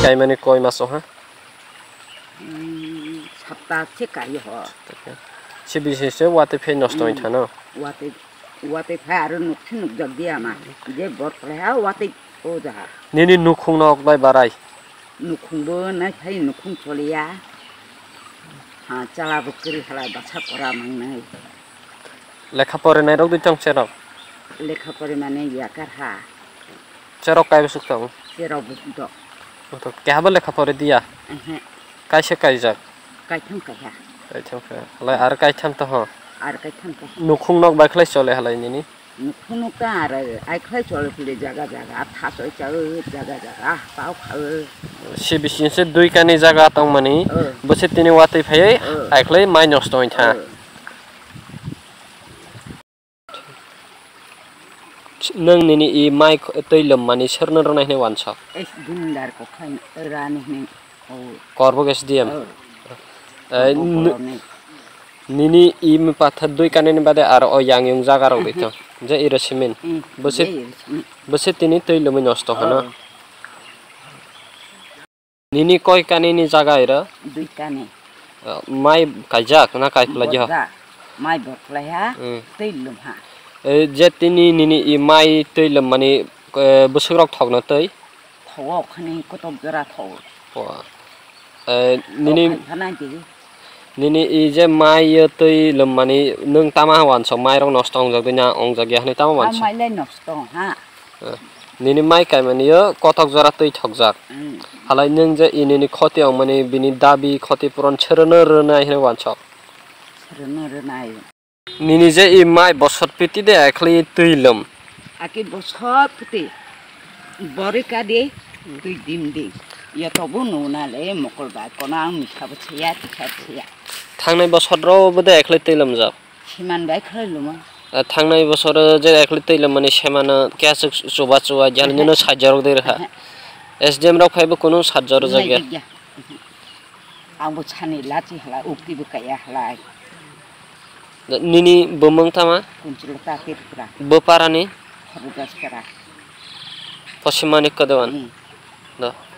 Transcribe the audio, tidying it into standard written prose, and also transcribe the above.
KAIWNI koi masuk ha? Sabta cekai ho. Cibisi se Watwi phe nostoi thano. Watwi phe aru nuk jagdi ama. Je borklai ha Watwi oja. Nini nukhung nok bai barai. Nukhung bo na phai nukhung cholia. Ha chala bukri hala bacha kora mangnai. Lekha pore nai rok ditong cerok. Lekha pore mane yakar ha. Cerok kai besuk tong. Cerok besuk. Untuk kehaba lekha pore dia. Kaise kaijak. Kaitam kaya. Kaitam kaya. Halai ar kaitam to ho. Ar kaitam kaya. Nukhung nok bai khlai chole halai nini. Nukhung nok ta ar ai khlai chole phile jaga tha soi chau jaga pau khau. Cibisi se dui kani jaga tong mani. Bose tini Watwi phe ai khlai mai nostoi tha. Nang nini I mai toilom mani serna ronai ne wansa. Es bundar ko khain rani ne. KARBOOK SDM. Nini I mi patha dui kani ni bade ar o yang yung jaga rok dito. Je ira simin. Bose tini toilom nosto hana. Nini koi kani ni jaga ira? Dui kani. Mai kaijak na KWLAI ha. Mai BAGWI ha. Toilom ha. Jetini nini I mai toilom mani busuk thokna tei. Thok khani kotok jara thok. Nini I je mai toilom mani nung tama wan so mai rong nostong jak dunya ong jak ya ni tama wan so. Mai le nostong ha. Nini mai KAIWNI yo kotok jara tei thokjak. Halai nung je I nini khoti ong mani bini dabi khoti puron chherna rnai hne wan so. Chherna rnai. Nini je I mai bosot piti de akli toilom. Aki bosot piti. Borika de tui dim de. Ya tobu nuna le mokol ba kona misha bchya tikha. Thangnai bosot ro bode akli toilom jak. Siman bai khlailumo. Thangnai bosot je akli toilom mani semana kyasuk chubachu jalnino sajjarok de ha. SDM rok phaibo kono sajjar jagya. Ambo chani lachi hala ukti bu kaya hala. Nini bomong tama? KUNJA TRIPURANI. Boparani? HARADAS kara. Paschim MANIKYA DEWAN.